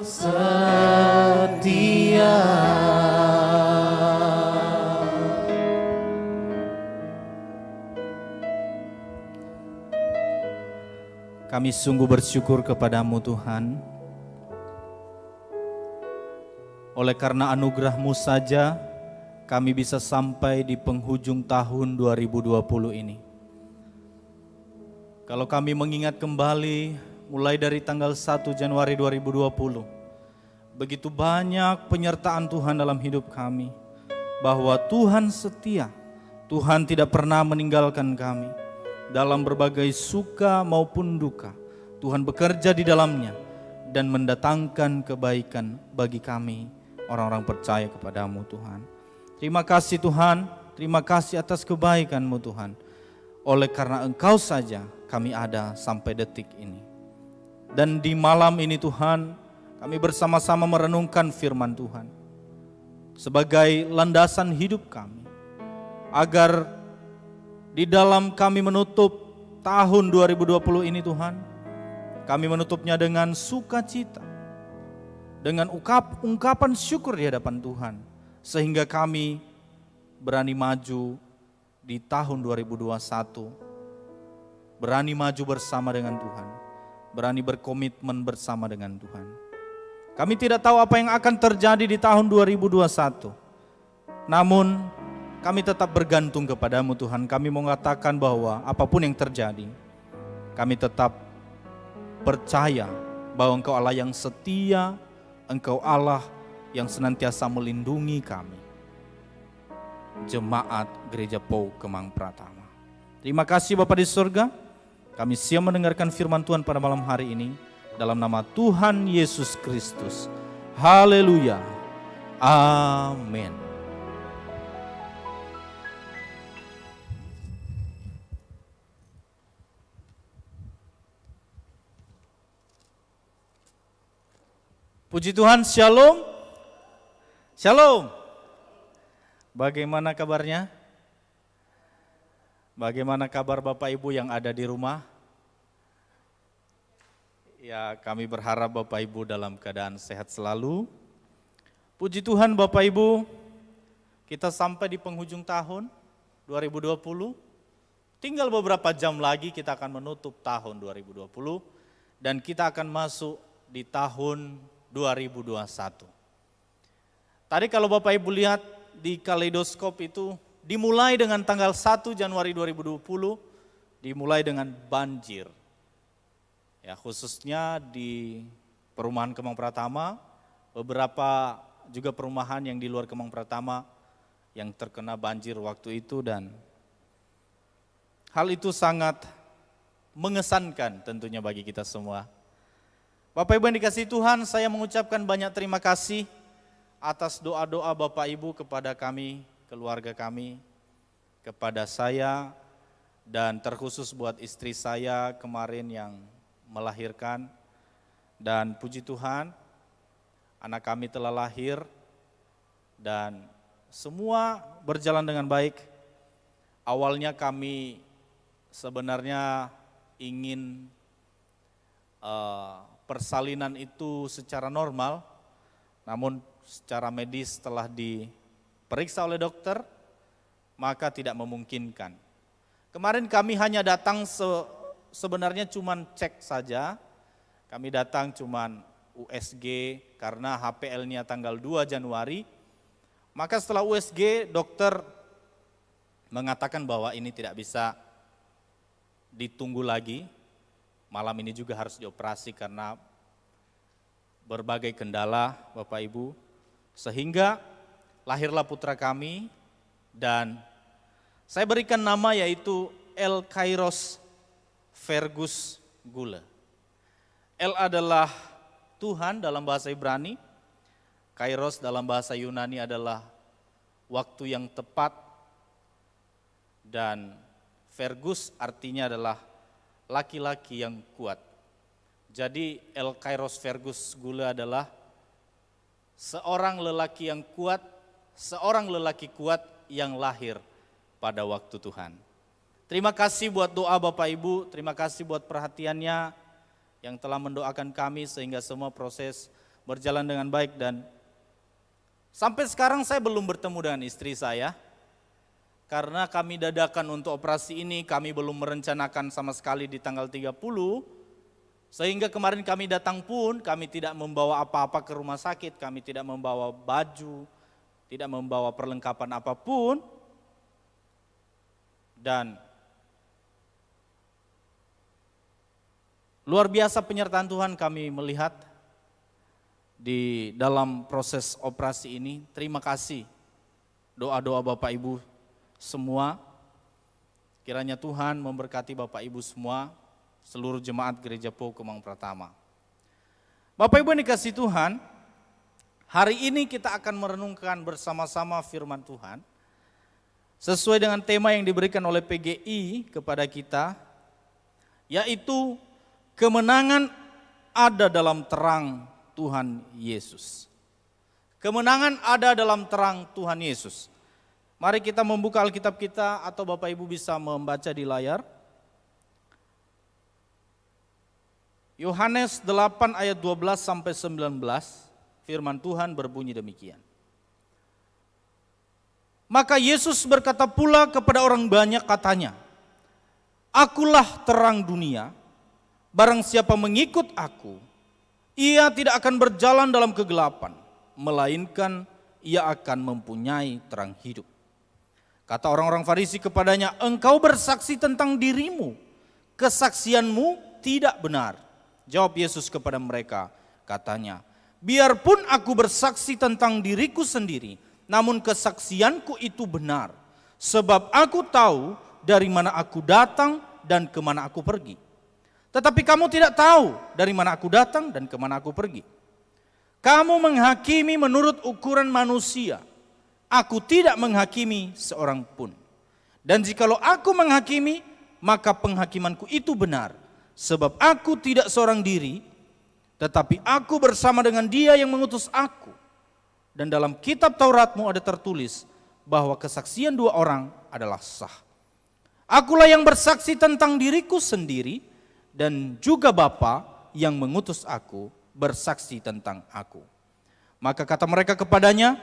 setia. Kami sungguh bersyukur kepadamu Tuhan, oleh karena anugerah-Mu saja kami bisa sampai di penghujung tahun 2020 ini. Kalau kami mengingat kembali mulai dari tanggal 1 Januari 2020, begitu banyak penyertaan Tuhan dalam hidup kami, bahwa Tuhan setia, Tuhan tidak pernah meninggalkan kami. Dalam berbagai suka maupun duka, Tuhan bekerja di dalamnya dan mendatangkan kebaikan bagi kami, orang-orang percaya kepadamu Tuhan. Terima kasih Tuhan, terima kasih atas kebaikan-Mu Tuhan. Oleh karena Engkau saja kami ada sampai detik ini. Dan di malam ini Tuhan, kami bersama-sama merenungkan firman Tuhan sebagai landasan hidup kami, agar di dalam kami menutup tahun 2020 ini Tuhan, kami menutupnya dengan sukacita, dengan ungkapan syukur di hadapan Tuhan, sehingga kami berani maju di tahun 2021, berani maju bersama dengan Tuhan, berani berkomitmen bersama dengan Tuhan. Kami tidak tahu apa yang akan terjadi di tahun 2021, namun kami tetap bergantung kepadamu Tuhan. Kami mengatakan bahwa apapun yang terjadi, kami tetap percaya bahwa Engkau Allah yang setia, Engkau Allah yang senantiasa melindungi kami. Jemaat Gereja POU Kemang Pratama. Terima kasih Bapa di surga, kami siap mendengarkan firman Tuhan pada malam hari ini, dalam nama Tuhan Yesus Kristus. Haleluya. Amin. Puji Tuhan, shalom. Shalom. Bagaimana kabarnya? Bagaimana kabar Bapak Ibu yang ada di rumah? Ya, kami berharap Bapak Ibu dalam keadaan sehat selalu. Puji Tuhan Bapak Ibu, kita sampai di penghujung tahun 2020. Tinggal beberapa jam lagi kita akan menutup tahun 2020 dan kita akan masuk di tahun 2021. Tadi kalau Bapak Ibu lihat di kaleidoskop itu dimulai dengan tanggal 1 Januari 2020, dimulai dengan banjir. Ya, khususnya di perumahan Kemang Pratama, beberapa juga perumahan yang di luar Kemang Pratama yang terkena banjir waktu itu, dan hal itu sangat mengesankan tentunya bagi kita semua. Bapak Ibu yang dikasihi Tuhan, saya mengucapkan banyak terima kasih atas doa-doa Bapak Ibu kepada kami, keluarga kami, kepada saya, dan terkhusus buat istri saya kemarin yang melahirkan. Dan puji Tuhan, anak kami telah lahir dan semua berjalan dengan baik. Awalnya kami sebenarnya ingin persalinan itu secara normal, namun secara medis setelah diperiksa oleh dokter, maka tidak memungkinkan. Kemarin kami hanya datang sebenarnya cuman cek saja, kami datang cuman USG karena HPL-nya tanggal 2 Januari, maka setelah USG dokter mengatakan bahwa ini tidak bisa ditunggu lagi. Malam ini juga harus dioperasi karena berbagai kendala Bapak Ibu. Sehingga lahirlah putra kami dan saya berikan nama yaitu El Kairos Fergus Gule. El adalah Tuhan dalam bahasa Ibrani, Kairos dalam bahasa Yunani adalah waktu yang tepat, dan Fergus artinya adalah laki-laki yang kuat. Jadi El Kairos Fergus Gule adalah seorang lelaki yang kuat, seorang lelaki kuat yang lahir pada waktu Tuhan. Terima kasih buat doa Bapak Ibu, terima kasih buat perhatiannya yang telah mendoakan kami sehingga semua proses berjalan dengan baik dan sampai sekarang saya belum bertemu dengan istri saya. Karena kami dadakan untuk operasi ini, kami belum merencanakan sama sekali di tanggal 30. Sehingga kemarin kami datang pun, kami tidak membawa apa-apa ke rumah sakit, kami tidak membawa baju, tidak membawa perlengkapan apapun. Dan luar biasa penyertaan Tuhan kami melihat di dalam proses operasi ini. Terima kasih doa-doa Bapak Ibu semua, kiranya Tuhan memberkati Bapak Ibu semua, seluruh jemaat Gereja PO Kemang Pratama. Bapak Ibu yang dikasihi Tuhan, hari ini kita akan merenungkan bersama-sama firman Tuhan, sesuai dengan tema yang diberikan oleh PGI kepada kita, yaitu kemenangan ada dalam terang Tuhan Yesus. Kemenangan ada dalam terang Tuhan Yesus. Mari kita membuka Alkitab kita atau Bapak Ibu bisa membaca di layar. Yohanes 8 ayat 12 sampai 19, firman Tuhan berbunyi demikian. Maka Yesus berkata pula kepada orang banyak katanya, Akulah terang dunia, barang siapa mengikut aku, ia tidak akan berjalan dalam kegelapan, melainkan ia akan mempunyai terang hidup. Kata orang-orang Farisi kepadanya, engkau bersaksi tentang dirimu, kesaksianmu tidak benar. Jawab Yesus kepada mereka, katanya, biarpun aku bersaksi tentang diriku sendiri, namun kesaksianku itu benar. Sebab aku tahu dari mana aku datang dan kemana aku pergi. Tetapi kamu tidak tahu dari mana aku datang dan kemana aku pergi. Kamu menghakimi menurut ukuran manusia. Aku tidak menghakimi seorang pun. Dan jikalau aku menghakimi, maka penghakimanku itu benar. Sebab aku tidak seorang diri, tetapi aku bersama dengan Dia yang mengutus aku. Dan dalam kitab Tauratmu ada tertulis bahwa kesaksian dua orang adalah sah. Akulah yang bersaksi tentang diriku sendiri, dan juga Bapa yang mengutus aku bersaksi tentang aku. Maka kata mereka kepadanya,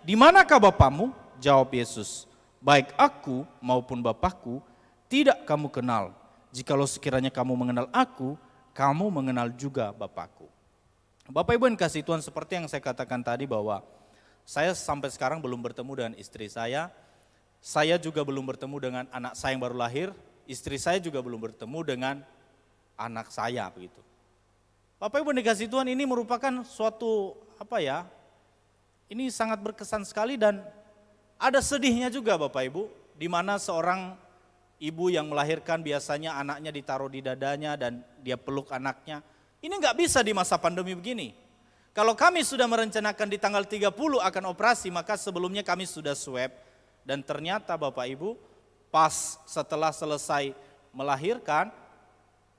di manakah Bapamu? Jawab Yesus, baik aku maupun Bapakku tidak kamu kenal. Jikalau sekiranya kamu mengenal aku, kamu mengenal juga Bapakku. Bapak Ibu yang kasih Tuhan, seperti yang saya katakan tadi bahwa saya sampai sekarang belum bertemu dengan istri saya. Saya juga belum bertemu dengan anak saya yang baru lahir. Istri saya juga belum bertemu dengan anak saya begitu. Bapak Ibu yang dikasih Tuhan, ini merupakan suatu ini sangat berkesan sekali dan ada sedihnya juga Bapak Ibu, di mana seorang ibu yang melahirkan biasanya anaknya ditaruh di dadanya dan dia peluk anaknya. Ini nggak bisa di masa pandemi begini. Kalau kami sudah merencanakan di tanggal 30 akan operasi, maka sebelumnya kami sudah swab dan ternyata Bapak Ibu pas setelah selesai melahirkan,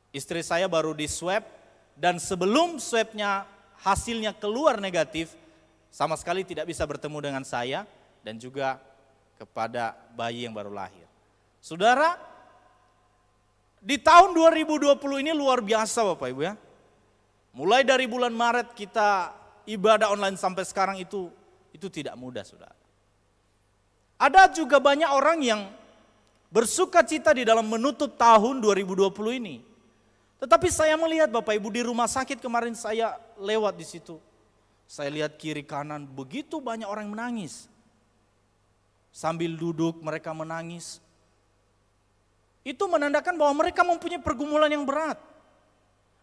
istri saya baru di swab dan sebelum swabnya hasilnya keluar negatif, sama sekali tidak bisa bertemu dengan saya dan juga kepada bayi yang baru lahir. Saudara, di tahun 2020 ini luar biasa Bapak Ibu ya. Mulai dari bulan Maret kita ibadah online sampai sekarang itu tidak mudah Saudara. Ada juga banyak orang yang bersuka cita di dalam menutup tahun 2020 ini. Tetapi saya melihat Bapak Ibu di rumah sakit kemarin saya lewat di situ. Saya lihat kiri kanan begitu banyak orang menangis. Sambil duduk mereka menangis. Itu menandakan bahwa mereka mempunyai pergumulan yang berat.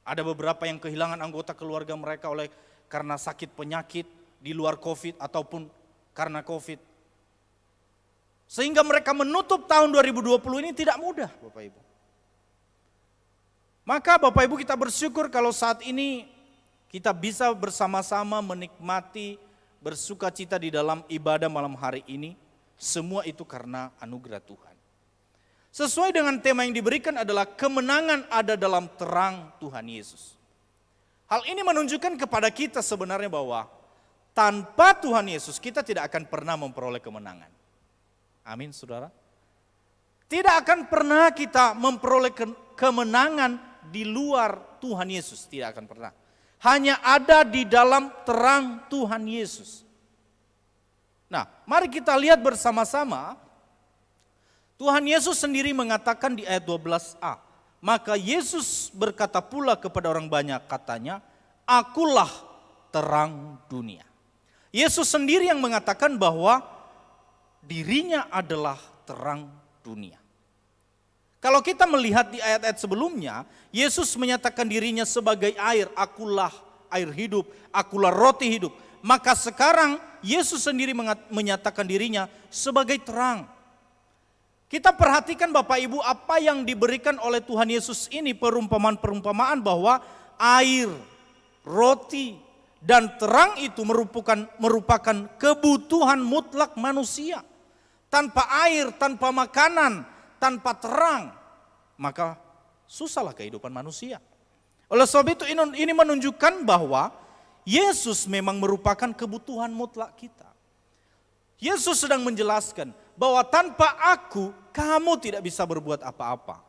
Ada beberapa yang kehilangan anggota keluarga mereka karena sakit penyakit di luar COVID ataupun karena COVID. Sehingga mereka menutup tahun 2020 ini tidak mudah Bapak Ibu. Maka Bapak Ibu kita bersyukur kalau saat ini kita bisa bersama-sama menikmati bersuka cita di dalam ibadah malam hari ini. Semua itu karena anugerah Tuhan. Sesuai dengan tema yang diberikan adalah kemenangan ada dalam terang Tuhan Yesus. Hal ini menunjukkan kepada kita sebenarnya bahwa tanpa Tuhan Yesus kita tidak akan pernah memperoleh kemenangan. Amin saudara. Tidak akan pernah kita memperoleh kemenangan di luar Tuhan Yesus, tidak akan pernah. hanya ada di dalam terang Tuhan Yesus. Nah, mari kita lihat bersama-sama. Tuhan Yesus sendiri mengatakan di ayat 12a. Maka Yesus berkata pula kepada orang banyak, katanya, akulah terang dunia. Yesus sendiri yang mengatakan bahwa dirinya adalah terang dunia. Kalau kita melihat di ayat-ayat sebelumnya, Yesus menyatakan dirinya sebagai air, akulah air hidup, akulah roti hidup. Maka sekarang Yesus sendiri menyatakan dirinya sebagai terang. Kita perhatikan Bapak Ibu apa yang diberikan oleh Tuhan Yesus ini, perumpamaan-perumpamaan bahwa air, roti, dan terang itu merupakan kebutuhan mutlak manusia. Tanpa air, tanpa makanan, tanpa terang, maka susahlah kehidupan manusia. Oleh sebab itu ini menunjukkan bahwa Yesus memang merupakan kebutuhan mutlak kita. Yesus sedang menjelaskan bahwa tanpa aku kamu tidak bisa berbuat apa-apa.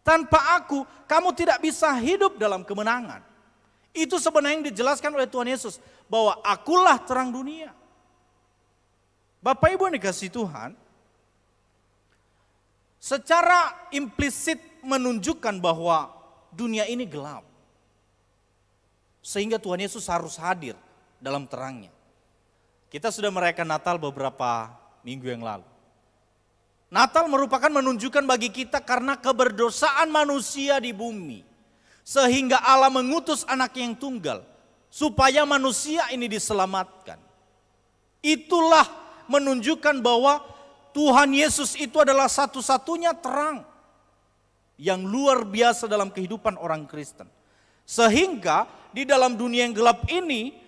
Tanpa aku kamu tidak bisa hidup dalam kemenangan. Itu sebenarnya yang dijelaskan oleh Tuhan Yesus, bahwa akulah terang dunia. Bapak Ibu yang dikasihi Tuhan, secara implisit menunjukkan bahwa dunia ini gelap. Sehingga Tuhan Yesus harus hadir dalam terangnya. Kita sudah merayakan Natal beberapa minggu yang lalu. Natal merupakan menunjukkan bagi kita karena keberdosaan manusia di bumi. Sehingga Allah mengutus anaknya yang tunggal. Supaya manusia ini diselamatkan. Itulah menunjukkan bahwa Tuhan Yesus itu adalah satu-satunya terang. Yang luar biasa dalam kehidupan orang Kristen. Sehingga di dalam dunia yang gelap ini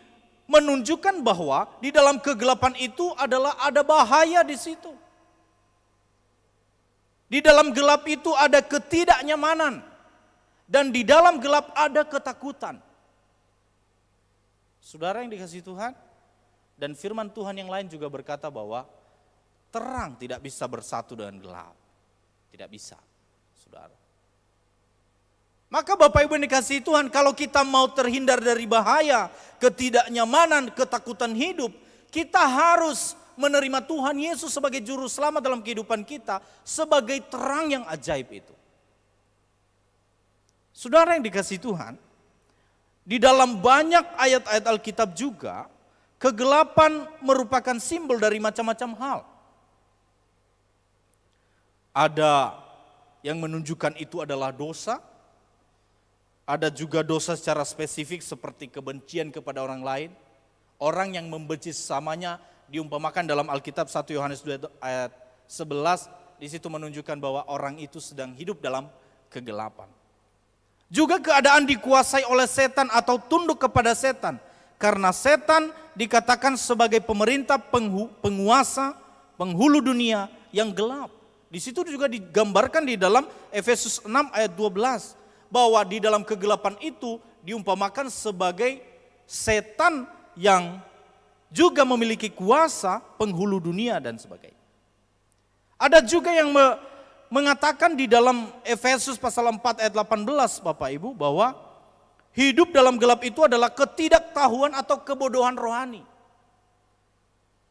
menunjukkan bahwa di dalam kegelapan itu adalah ada bahaya di situ. Di dalam gelap itu ada ketidaknyamanan. Dan di dalam gelap ada ketakutan. Saudara yang dikasihi Tuhan, dan firman Tuhan yang lain juga berkata bahwa terang tidak bisa bersatu dengan gelap. Tidak bisa, saudara. Maka Bapak Ibu yang dikasihi Tuhan, kalau kita mau terhindar dari bahaya, ketidaknyamanan, ketakutan hidup, kita harus menerima Tuhan Yesus sebagai juru selamat dalam kehidupan kita, sebagai terang yang ajaib itu. Saudara yang dikasihi Tuhan, di dalam banyak ayat-ayat Alkitab juga, kegelapan merupakan simbol dari macam-macam hal. Ada yang menunjukkan itu adalah dosa, ada juga dosa secara spesifik seperti kebencian kepada orang lain. Orang yang membenci sesamanya diumpamakan dalam Alkitab 1 Yohanes 2 ayat 11, di situ menunjukkan bahwa orang itu sedang hidup dalam kegelapan. Juga keadaan dikuasai oleh setan atau tunduk kepada setan. Karena setan dikatakan sebagai pemerintah penguasa, penghulu dunia yang gelap. Di situ juga digambarkan di dalam Efesus 6 ayat 12. Bahwa di dalam kegelapan itu diumpamakan sebagai setan yang juga memiliki kuasa, penghulu dunia dan sebagainya. Ada juga yang mengatakan di dalam Efesus pasal 4 ayat 18 Bapak Ibu, bahwa hidup dalam gelap itu adalah ketidaktahuan atau kebodohan rohani.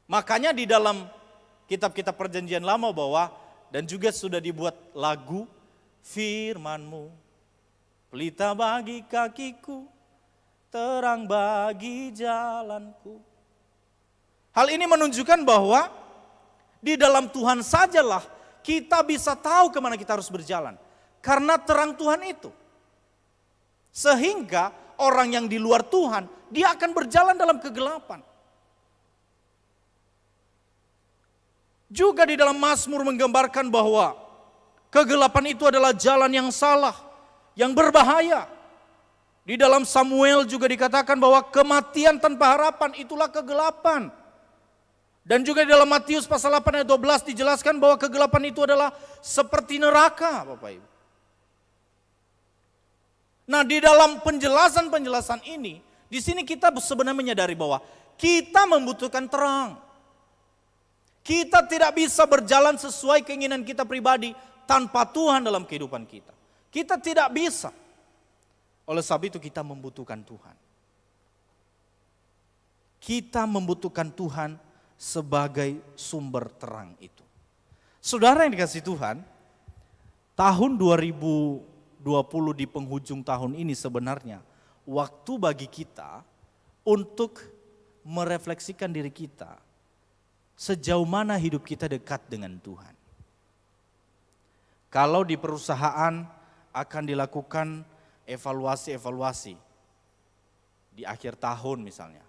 Makanya di dalam kitab-kitab perjanjian lama bahwa, dan juga sudah dibuat lagu, firman-Mu pelita bagi kakiku, terang bagi jalanku. Hal ini menunjukkan bahwa di dalam Tuhan sajalah kita bisa tahu kemana kita harus berjalan. Karena terang Tuhan itu. Sehingga orang yang di luar Tuhan, dia akan berjalan dalam kegelapan. Juga di dalam Mazmur menggambarkan bahwa kegelapan itu adalah jalan yang salah, yang berbahaya. Di dalam Samuel juga dikatakan bahwa kematian tanpa harapan itulah kegelapan. Dan juga di dalam Matius pasal 8 ayat 12 dijelaskan bahwa kegelapan itu adalah seperti neraka, Bapak Ibu. Nah, di dalam penjelasan-penjelasan ini, di sini kita sebenarnya menyadari bahwa kita membutuhkan terang. Kita tidak bisa berjalan sesuai keinginan kita pribadi tanpa Tuhan dalam kehidupan kita. Kita tidak bisa. Oleh sebab itu kita membutuhkan Tuhan. kita membutuhkan Tuhan sebagai sumber terang itu. Saudara yang dikasihi Tuhan, tahun 2020 di penghujung tahun ini sebenarnya waktu bagi kita untuk merefleksikan diri kita sejauh mana hidup kita dekat dengan Tuhan. Kalau di perusahaan akan dilakukan evaluasi-evaluasi di akhir tahun misalnya.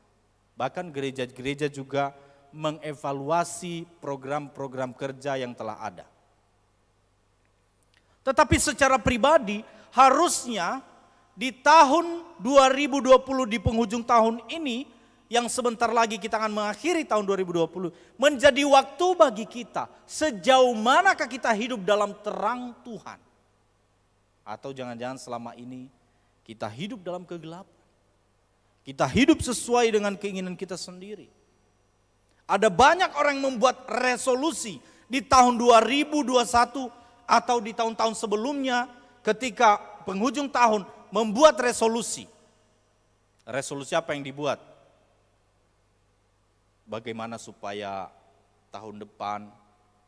Bahkan gereja-gereja juga mengevaluasi program-program kerja yang telah ada. Tetapi secara pribadi harusnya di tahun 2020 di penghujung tahun ini yang sebentar lagi kita akan mengakhiri tahun 2020 menjadi waktu bagi kita sejauh manakah kita hidup dalam terang Tuhan. Atau jangan-jangan selama ini kita hidup dalam kegelapan. Kita hidup sesuai dengan keinginan kita sendiri. Ada banyak orang yang membuat resolusi di tahun 2021 atau di tahun-tahun sebelumnya ketika penghujung tahun membuat resolusi. Resolusi apa yang dibuat? Bagaimana supaya tahun depan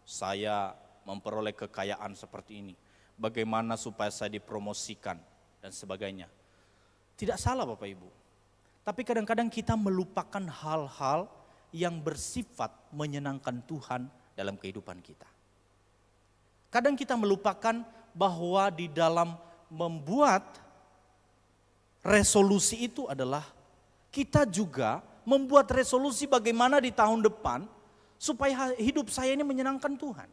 saya memperoleh kekayaan seperti ini. Bagaimana supaya saya dipromosikan dan sebagainya. Tidak salah Bapak Ibu. Tapi kadang-kadang kita melupakan hal-hal yang bersifat menyenangkan Tuhan dalam kehidupan kita. Kadang kita melupakan bahwa di dalam membuat resolusi itu adalah kita juga membuat resolusi bagaimana di tahun depan supaya hidup saya ini menyenangkan Tuhan.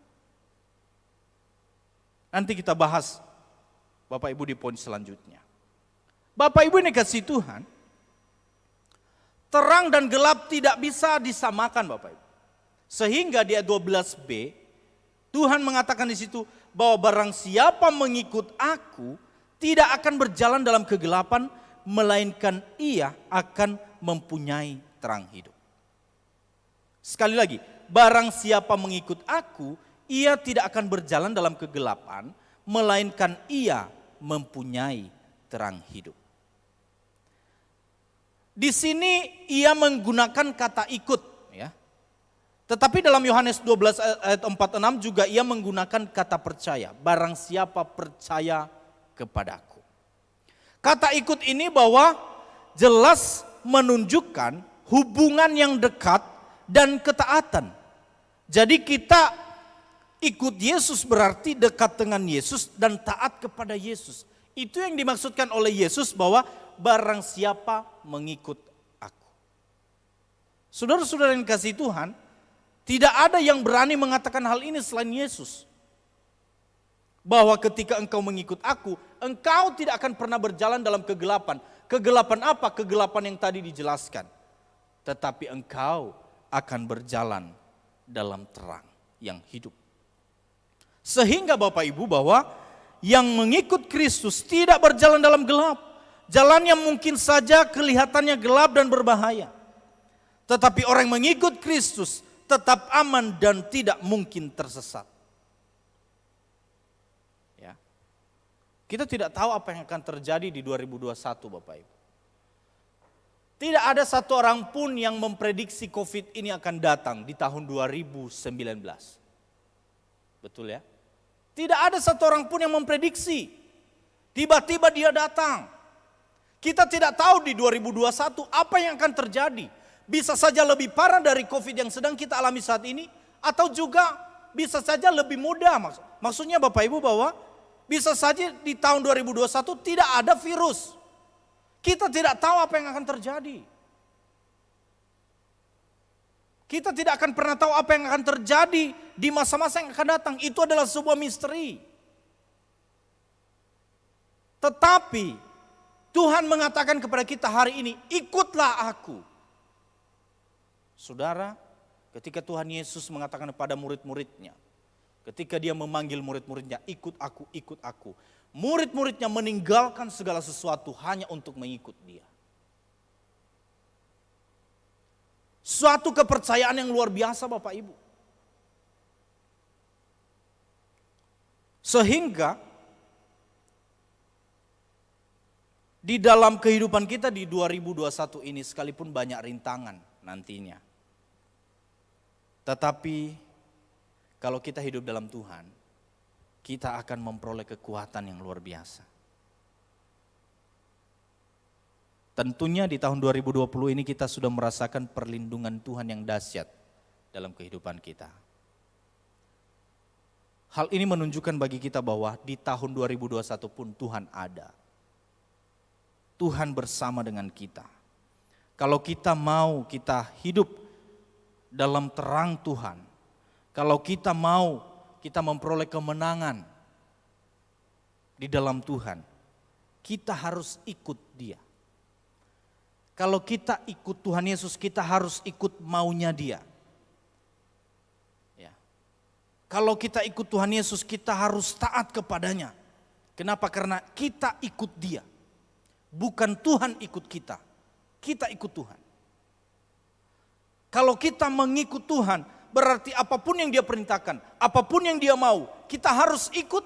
Nanti kita bahas Bapak Ibu di poin selanjutnya. Bapak Ibu yang dikasihi Tuhan, terang dan gelap tidak bisa disamakan Bapak Ibu. Sehingga di ayat 12b, Tuhan mengatakan di situ bahwa barang siapa mengikut aku tidak akan berjalan dalam kegelapan, melainkan ia akan mempunyai terang hidup. Sekali lagi, barang siapa mengikut aku, ia tidak akan berjalan dalam kegelapan, melainkan ia mempunyai terang hidup. Di sini ia menggunakan kata ikut, ya. Tetapi dalam Yohanes 12 ayat 46 juga ia menggunakan kata percaya. Barang siapa percaya kepadaku. Kata ikut ini bahwa jelas menunjukkan hubungan yang dekat dan ketaatan. Jadi kita ikut Yesus berarti dekat dengan Yesus dan taat kepada Yesus. Itu yang dimaksudkan oleh Yesus bahwa barang siapa mengikut aku. Saudara-saudara yang kasih Tuhan, tidak ada yang berani mengatakan hal ini selain Yesus. Bahwa ketika engkau mengikut aku, engkau tidak akan pernah berjalan dalam kegelapan. Kegelapan apa? Kegelapan yang tadi dijelaskan. Tetapi engkau akan berjalan dalam terang yang hidup. Sehingga Bapak Ibu bahwa yang mengikut Kristus tidak berjalan dalam gelap. Jalan yang mungkin saja kelihatannya gelap dan berbahaya. Tetapi orang yang mengikut Kristus tetap aman dan tidak mungkin tersesat. Ya. Kita tidak tahu apa yang akan terjadi di 2021 Bapak Ibu. Tidak ada satu orang pun yang memprediksi COVID ini akan datang di tahun 2019. Betul ya? Tidak ada satu orang pun yang memprediksi. Tiba-tiba dia datang. Kita tidak tahu di 2021 apa yang akan terjadi. Bisa saja lebih parah dari COVID yang sedang kita alami saat ini. Atau juga bisa saja lebih mudah. Maksudnya Bapak Ibu bahwa bisa saja di tahun 2021 tidak ada virus. Kita tidak tahu apa yang akan terjadi. Kita tidak akan pernah tahu apa yang akan terjadi di masa-masa yang akan datang. Itu adalah sebuah misteri. Tetapi Tuhan mengatakan kepada kita hari ini, ikutlah aku. Saudara, ketika Tuhan Yesus mengatakan kepada murid-muridnya, ketika dia memanggil murid-muridnya, ikut aku, ikut aku. Murid-muridnya meninggalkan segala sesuatu hanya untuk mengikut dia. Suatu kepercayaan yang luar biasa Bapak Ibu. Sehingga Di dalam kehidupan kita di 2021 ini sekalipun banyak rintangan nantinya. Tetapi kalau kita hidup dalam Tuhan, kita akan memperoleh kekuatan yang luar biasa. Tentunya di tahun 2020 ini kita sudah merasakan perlindungan Tuhan yang dahsyat dalam kehidupan kita. Hal ini menunjukkan bagi kita bahwa di tahun 2021 pun Tuhan ada. Tuhan bersama dengan kita. Kalau kita mau kita hidup dalam terang Tuhan, kalau kita mau kita memperoleh kemenangan di dalam Tuhan, kita harus ikut Dia. Kalau kita ikut Tuhan Yesus, kita harus ikut maunya Dia. Ya. Kalau kita ikut Tuhan Yesus, kita harus taat kepadanya. Kenapa? Karena kita ikut Dia. Bukan Tuhan ikut kita, kita ikut Tuhan. Kalau kita mengikut Tuhan, berarti apapun yang Dia perintahkan, apapun yang Dia mau, kita harus ikut.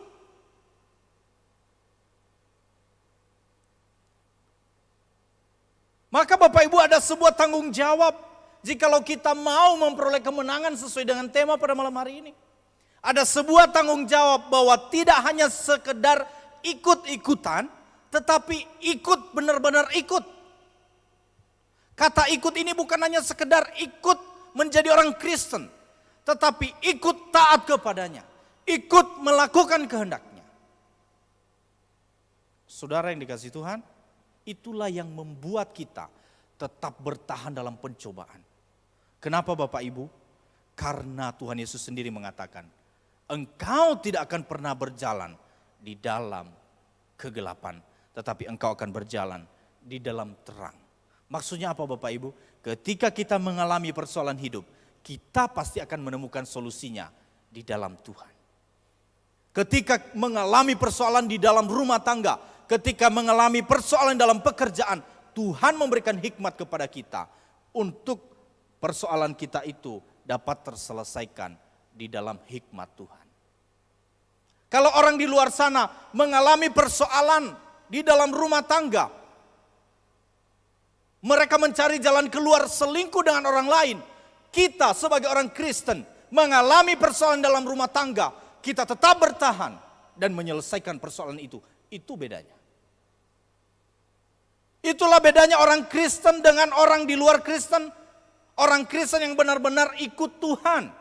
Maka Bapak Ibu ada sebuah tanggung jawab jikalau kita mau memperoleh kemenangan sesuai dengan tema pada malam hari ini. Ada sebuah tanggung jawab bahwa tidak hanya sekedar ikut-ikutan, tetapi ikut, benar-benar ikut. Kata ikut ini bukan hanya sekedar ikut menjadi orang Kristen, tetapi ikut taat kepadanya, ikut melakukan kehendaknya. Saudara yang dikasihi Tuhan, itulah yang membuat kita tetap bertahan dalam pencobaan. Kenapa Bapak Ibu? Karena Tuhan Yesus sendiri mengatakan, engkau tidak akan pernah berjalan di dalam kegelapan, tetapi engkau akan berjalan di dalam terang. Maksudnya apa Bapak Ibu? Ketika kita mengalami persoalan hidup, kita pasti akan menemukan solusinya di dalam Tuhan. Ketika mengalami persoalan di dalam rumah tangga, ketika mengalami persoalan dalam pekerjaan, Tuhan memberikan hikmat kepada kita untuk persoalan kita itu dapat terselesaikan di dalam hikmat Tuhan. Kalau orang di luar sana mengalami persoalan di dalam rumah tangga, mereka mencari jalan keluar selingkuh dengan orang lain. Kita sebagai orang Kristen mengalami persoalan dalam rumah tangga, kita tetap bertahan dan menyelesaikan persoalan itu. Itu bedanya. Itulah bedanya orang Kristen dengan orang di luar Kristen. Orang Kristen yang benar-benar ikut Tuhan.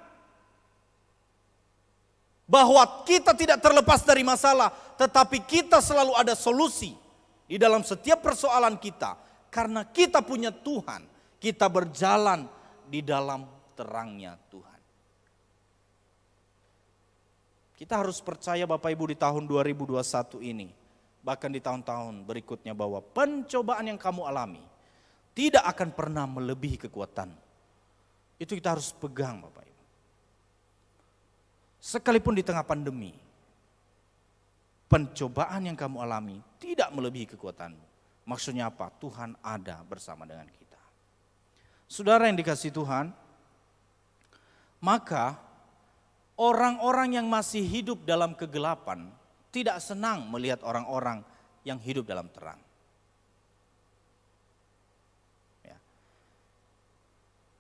Bahwa kita tidak terlepas dari masalah, tetapi kita selalu ada solusi di dalam setiap persoalan kita. Karena kita punya Tuhan, kita berjalan di dalam terangnya Tuhan. Kita harus percaya Bapak Ibu di tahun 2021 ini, bahkan di tahun-tahun berikutnya, bahwa pencobaan yang kamu alami tidak akan pernah melebihi kekuatanmu. Itu kita harus pegang Bapak Ibu. Sekalipun di tengah pandemi, pencobaan yang kamu alami tidak melebihi kekuatanmu. Maksudnya apa? Tuhan ada bersama dengan kita. Saudara yang dikasihi Tuhan, maka orang-orang yang masih hidup dalam kegelapan tidak senang melihat orang-orang yang hidup dalam terang. Ya.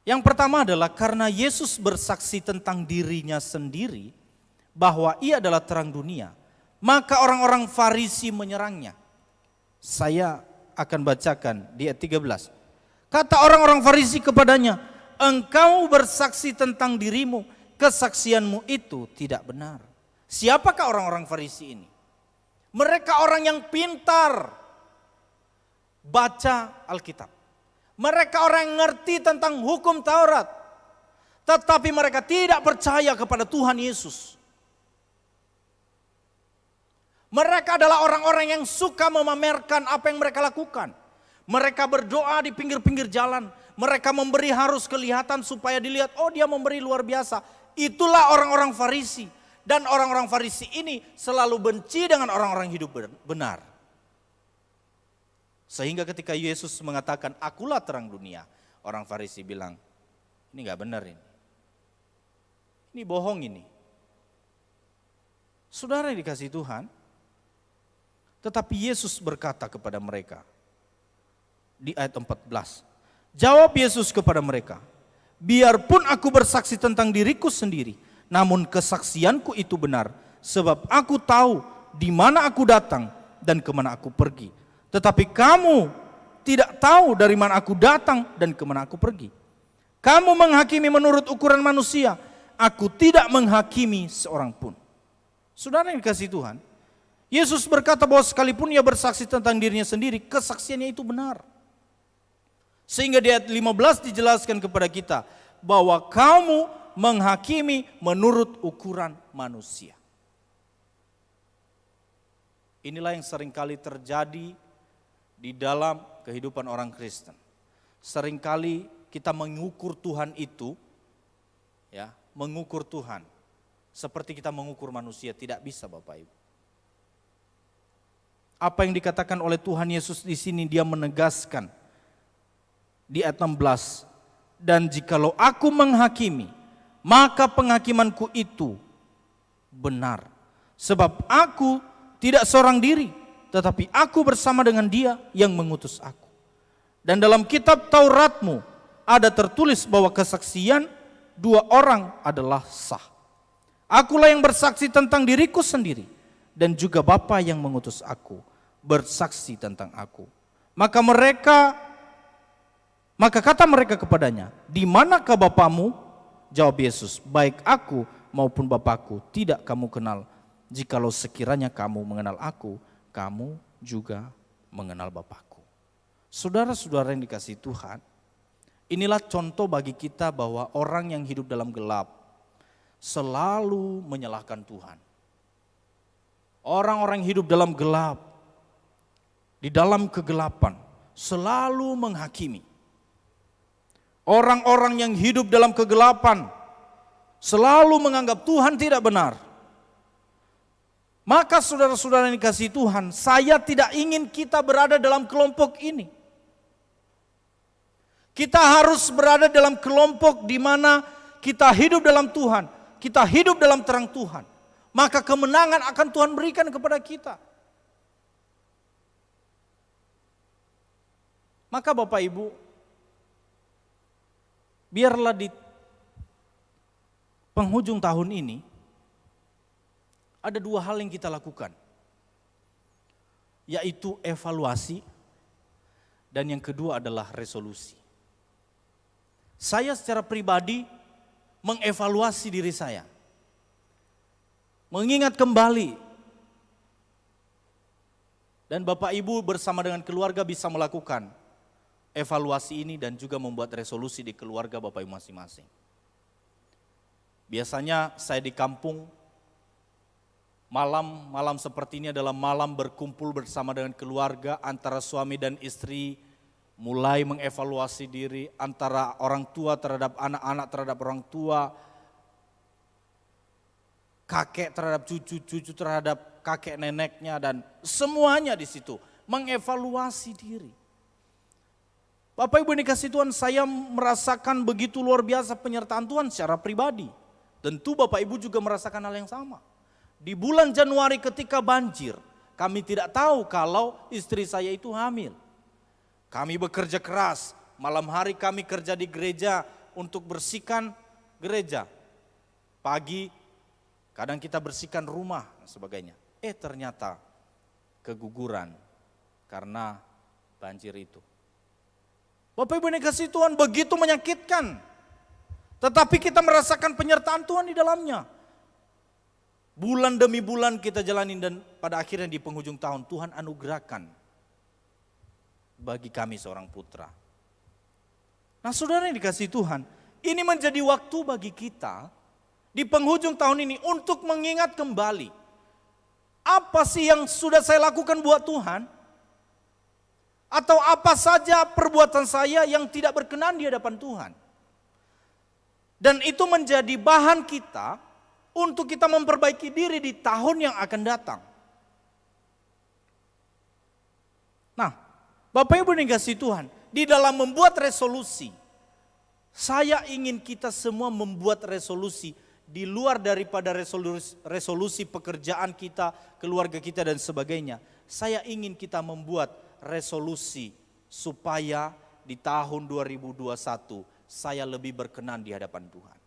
Yang pertama adalah karena Yesus bersaksi tentang dirinya sendiri bahwa Ia adalah terang dunia, maka orang-orang Farisi menyerangnya. Saya akan bacakan di ayat 13. Kata orang-orang Farisi kepadanya, engkau bersaksi tentang dirimu, kesaksianmu itu tidak benar. Siapakah orang-orang Farisi ini? Mereka orang yang pintar baca Alkitab. Mereka orang yang ngerti tentang hukum Taurat. Tetapi mereka tidak percaya kepada Tuhan Yesus. Mereka adalah orang-orang yang suka memamerkan apa yang mereka lakukan. Mereka berdoa di pinggir-pinggir jalan. Mereka memberi harus kelihatan supaya dilihat, oh dia memberi luar biasa. Itulah orang-orang Farisi. Dan orang-orang Farisi ini selalu benci dengan orang-orang hidup benar. Sehingga ketika Yesus mengatakan, akulah terang dunia, orang Farisi bilang, ini gak benar ini. Ini bohong ini. Saudara yang dikasihi Tuhan, Tetapi Yesus berkata kepada mereka di ayat 14. Jawab Yesus kepada mereka, biarpun aku bersaksi tentang diriku sendiri, namun kesaksianku itu benar, sebab aku tahu di mana aku datang dan kemana aku pergi. Tetapi kamu tidak tahu dari mana aku datang dan kemana aku pergi. Kamu menghakimi menurut ukuran manusia, aku tidak menghakimi seorang pun. Saudara yang dikasihi Tuhan, Yesus berkata bahwa sekalipun ia bersaksi tentang dirinya sendiri, kesaksiannya itu benar. Sehingga di ayat 15 dijelaskan kepada kita bahwa kamu menghakimi menurut ukuran manusia. Inilah yang seringkali terjadi di dalam kehidupan orang Kristen. Seringkali kita mengukur Tuhan itu, ya, mengukur Tuhan seperti kita mengukur manusia, tidak bisa Bapak Ibu. Apa yang dikatakan oleh Tuhan Yesus di sini, dia menegaskan di ayat 16, dan jikalau aku menghakimi, maka penghakimanku itu benar. Sebab aku tidak seorang diri, tetapi aku bersama dengan Dia yang mengutus aku. Dan dalam kitab Tauratmu ada tertulis bahwa kesaksian dua orang adalah sah. Akulah yang bersaksi tentang diriku sendiri, dan juga Bapa yang mengutus aku bersaksi tentang aku. Maka kata mereka kepadanya, di manakah Bapamu? Jawab Yesus, baik aku maupun Bapakku tidak kamu kenal. Jikalau sekiranya kamu mengenal aku, kamu juga mengenal Bapakku. Saudara-saudara yang dikasihi Tuhan, inilah contoh bagi kita bahwa orang yang hidup dalam gelap selalu menyalahkan Tuhan. Orang-orang yang hidup dalam gelap, di dalam kegelapan, selalu menghakimi. Orang-orang yang hidup dalam kegelapan selalu menganggap Tuhan tidak benar. Maka saudara-saudara yang dikasihi Tuhan, saya tidak ingin kita berada dalam kelompok ini. Kita harus berada dalam kelompok di mana kita hidup dalam Tuhan, kita hidup dalam terang Tuhan. Maka kemenangan akan Tuhan berikan kepada kita. Maka Bapak Ibu, biarlah di penghujung tahun ini ada dua hal yang kita lakukan, yaitu evaluasi dan yang kedua adalah resolusi. Saya secara pribadi mengevaluasi diri saya, mengingat kembali, dan Bapak Ibu bersama dengan keluarga bisa melakukan evaluasi ini dan juga membuat resolusi di keluarga Bapak Ibu masing-masing. Biasanya saya di kampung, malam seperti ini adalah malam berkumpul bersama dengan keluarga, antara suami dan istri mulai mengevaluasi diri, antara orang tua terhadap anak-anak terhadap orang tua, kakek terhadap cucu terhadap kakek neneknya, dan semuanya di situ mengevaluasi diri. Bapak Ibu yang dikasihi Tuhan, saya merasakan begitu luar biasa penyertaan Tuhan secara pribadi. Tentu Bapak Ibu juga merasakan hal yang sama. Di bulan Januari ketika banjir, kami tidak tahu kalau istri saya itu hamil. Kami bekerja keras, malam hari kami kerja di gereja untuk bersihkan gereja. Pagi kadang kita bersihkan rumah dan sebagainya. Ternyata keguguran karena banjir itu. Bapak Ibu yang dikasihi Tuhan, begitu menyakitkan. Tetapi kita merasakan penyertaan Tuhan di dalamnya. Bulan demi bulan kita jalanin dan pada akhirnya di penghujung tahun Tuhan anugerahkan bagi kami seorang putra. Nah saudara yang dikasihi Tuhan, ini menjadi waktu bagi kita di penghujung tahun ini untuk mengingat kembali. Apa sih yang sudah saya lakukan buat Tuhan? Atau apa saja perbuatan saya yang tidak berkenan di hadapan Tuhan. Dan itu menjadi bahan kita untuk kita memperbaiki diri di tahun yang akan datang. Nah, Bapak Ibu yang dikasihi Tuhan, di dalam membuat resolusi, saya ingin kita semua membuat resolusi di luar daripada resolusi pekerjaan kita, keluarga kita dan sebagainya. saya ingin kita membuat resolusi supaya di tahun 2021 saya lebih berkenan di hadapan Tuhan.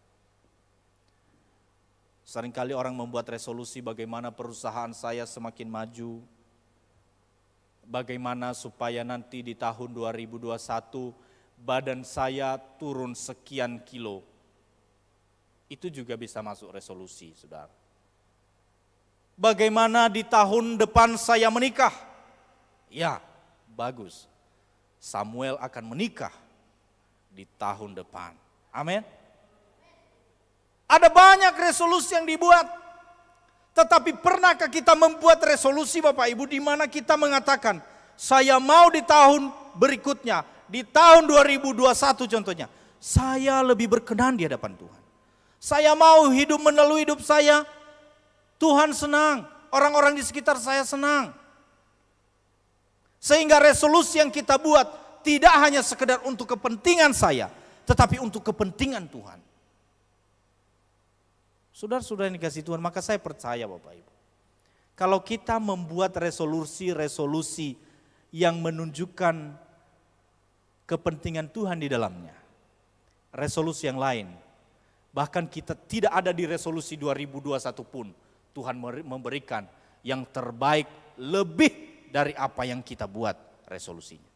Seringkali orang membuat resolusi bagaimana perusahaan saya semakin maju, bagaimana supaya nanti di tahun 2021 badan saya turun sekian kilo. Itu juga bisa masuk resolusi, saudara. Bagaimana di tahun depan saya menikah? Ya, bagus. Samuel akan menikah di tahun depan. Amin. Ada banyak resolusi yang dibuat. Tetapi pernahkah kita membuat resolusi Bapak Ibu di mana kita mengatakan, saya mau di tahun berikutnya, di tahun 2021 contohnya, saya lebih berkenan di hadapan Tuhan. Saya mau hidup melalui hidup saya, Tuhan senang, orang-orang di sekitar saya senang. Sehingga resolusi yang kita buat tidak hanya sekedar untuk kepentingan saya, tetapi untuk kepentingan Tuhan. Saudara-saudara yang dikasihi Tuhan, maka saya percaya Bapak Ibu. Kalau kita membuat resolusi-resolusi yang menunjukkan kepentingan Tuhan di dalamnya. Resolusi yang lain, bahkan kita tidak ada di resolusi 2021 pun, Tuhan memberikan yang terbaik lebih dari apa yang kita buat resolusinya.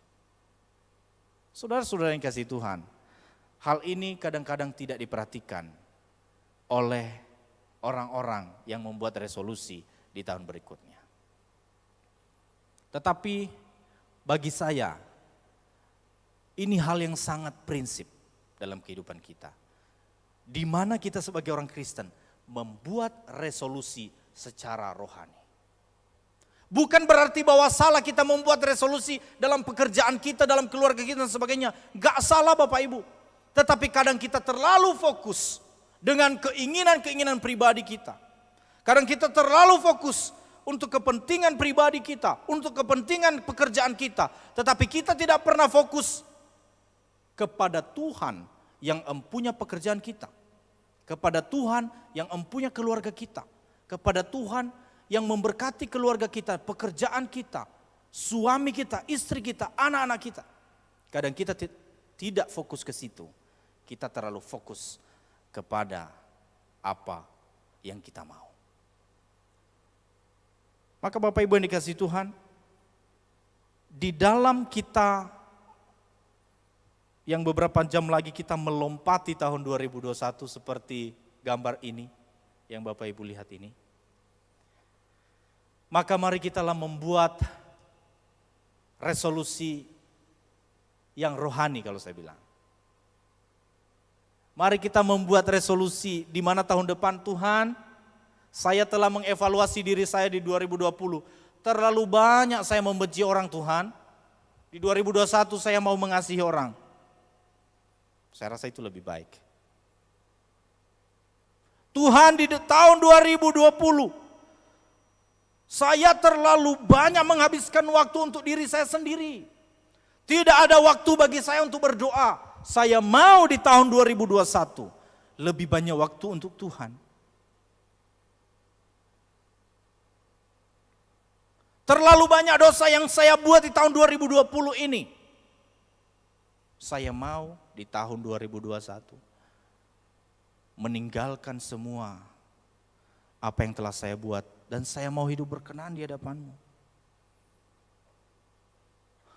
Saudara-saudara yang kasih Tuhan, hal ini kadang-kadang tidak diperhatikan oleh orang-orang yang membuat resolusi di tahun berikutnya. Tetapi bagi saya, ini hal yang sangat prinsip dalam kehidupan kita. Di mana kita sebagai orang Kristen membuat resolusi secara rohani. Bukan berarti bahwa salah kita membuat resolusi dalam pekerjaan kita, dalam keluarga kita dan sebagainya. Gak salah Bapak Ibu. Tetapi kadang kita terlalu fokus dengan keinginan-keinginan pribadi kita. Kadang kita terlalu fokus untuk kepentingan pribadi kita, untuk kepentingan pekerjaan kita. Tetapi kita tidak pernah fokus kepada Tuhan yang empunya pekerjaan kita. Kepada Tuhan yang empunya keluarga kita. Kepada Tuhan yang memberkati keluarga kita, pekerjaan kita, suami kita, istri kita, anak-anak kita. Kadang kita tidak fokus ke situ. Kita terlalu fokus kepada apa yang kita mau. Maka Bapak Ibu yang dikasihi Tuhan, di dalam kita yang beberapa jam lagi kita melompati tahun 2021 seperti gambar ini yang Bapak Ibu lihat ini. Maka mari kitalah membuat resolusi yang rohani kalau saya bilang. Mari kita membuat resolusi di mana tahun depan Tuhan, saya telah mengevaluasi diri saya di 2020. Terlalu banyak saya membenci orang Tuhan. Di 2021 saya mau mengasihi orang. Saya rasa itu lebih baik. Tuhan di tahun 2020, saya terlalu banyak menghabiskan waktu untuk diri saya sendiri. Tidak ada waktu bagi saya untuk berdoa. Saya mau di tahun 2021 lebih banyak waktu untuk Tuhan. Terlalu banyak dosa yang saya buat di tahun 2020 ini. Saya mau di tahun 2021 meninggalkan semua apa yang telah saya buat dan saya mau hidup berkenan di hadapan-Mu.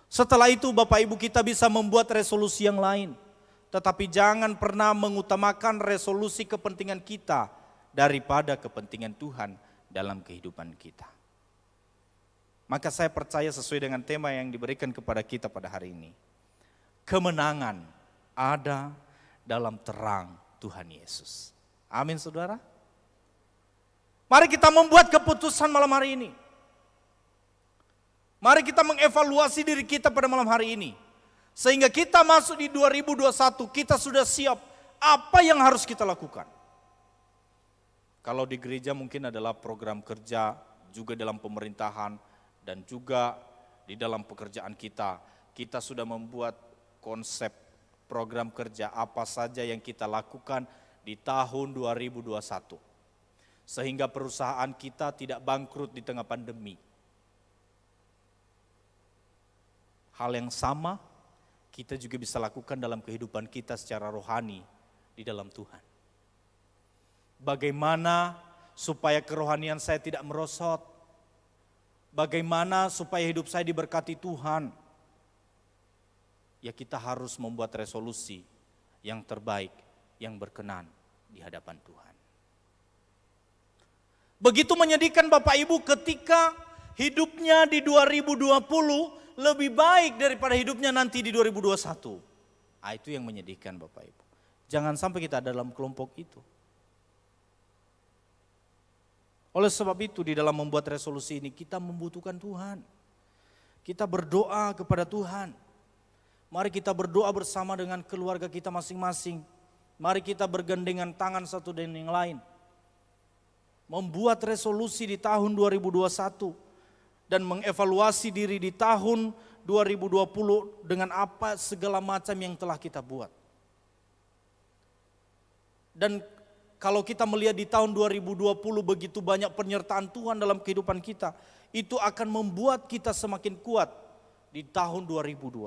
Setelah itu Bapak Ibu kita bisa membuat resolusi yang lain. Tetapi jangan pernah mengutamakan resolusi kepentingan kita daripada kepentingan Tuhan dalam kehidupan kita. Maka saya percaya sesuai dengan tema yang diberikan kepada kita pada hari ini. Kemenangan ada dalam terang Tuhan Yesus. Amin saudara. Mari kita membuat keputusan malam hari ini. Mari kita mengevaluasi diri kita pada malam hari ini. Sehingga kita masuk di 2021, kita sudah siap apa yang harus kita lakukan. Kalau di gereja mungkin adalah program kerja, juga dalam pemerintahan, dan juga di dalam pekerjaan kita. Kita sudah membuat konsep program kerja apa saja yang kita lakukan di tahun 2021. Sehingga perusahaan kita tidak bangkrut di tengah pandemi. hal yang sama kita juga bisa lakukan dalam kehidupan kita secara rohani di dalam Tuhan. Bagaimana supaya kerohanian saya tidak merosot? Bagaimana supaya hidup saya diberkati Tuhan? Ya kita harus membuat resolusi yang terbaik, yang berkenan di hadapan Tuhan. Begitu menyedihkan Bapak Ibu ketika hidupnya di 2020 lebih baik daripada hidupnya nanti di 2021. Itu yang menyedihkan Bapak Ibu. Jangan sampai kita ada dalam kelompok itu. Oleh sebab itu di dalam membuat resolusi ini kita membutuhkan Tuhan. Kita berdoa kepada Tuhan. Mari kita berdoa bersama dengan keluarga kita masing-masing. Mari kita bergandengan tangan satu dengan yang lain. Membuat resolusi di tahun 2021 dan mengevaluasi diri di tahun 2020 dengan apa segala macam yang telah kita buat. Dan kalau kita melihat di tahun 2020 begitu banyak penyertaan Tuhan dalam kehidupan kita, itu akan membuat kita semakin kuat di tahun 2021.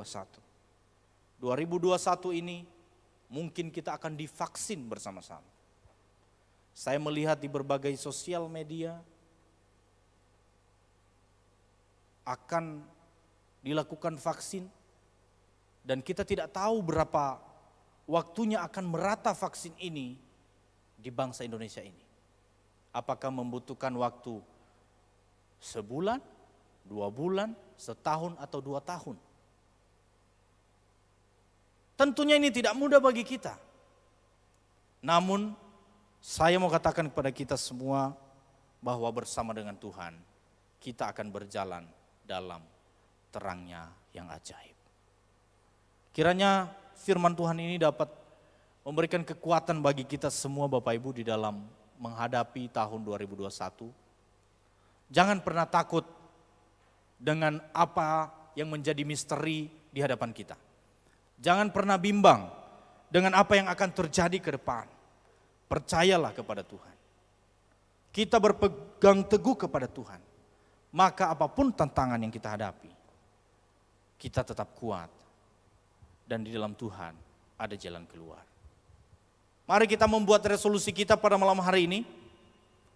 2021 ini mungkin kita akan divaksin bersama-sama. Saya melihat di berbagai sosial media akan dilakukan vaksin dan kita tidak tahu berapa waktunya akan merata vaksin ini di bangsa Indonesia ini. Apakah membutuhkan waktu sebulan, 2 bulan, setahun atau 2 tahun? Tentunya ini tidak mudah bagi kita. Namun saya mau katakan kepada kita semua bahwa bersama dengan Tuhan kita akan berjalan dalam terangnya yang ajaib. Kiranya firman Tuhan ini dapat memberikan kekuatan bagi kita semua Bapak Ibu di dalam menghadapi tahun 2021. Jangan pernah takut dengan apa yang menjadi misteri di hadapan kita. Jangan pernah bimbang dengan apa yang akan terjadi ke depan. Percayalah kepada Tuhan. Kita berpegang teguh kepada Tuhan. Maka apapun tantangan yang kita hadapi, kita tetap kuat. Dan di dalam Tuhan ada jalan keluar. Mari kita membuat resolusi kita pada malam hari ini.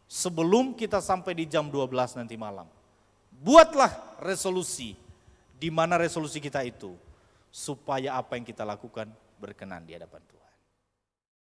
Sebelum kita sampai di jam 12 nanti malam. Buatlah resolusi. Di mana resolusi kita itu. Supaya apa yang kita lakukan berkenan di hadapan Tuhan.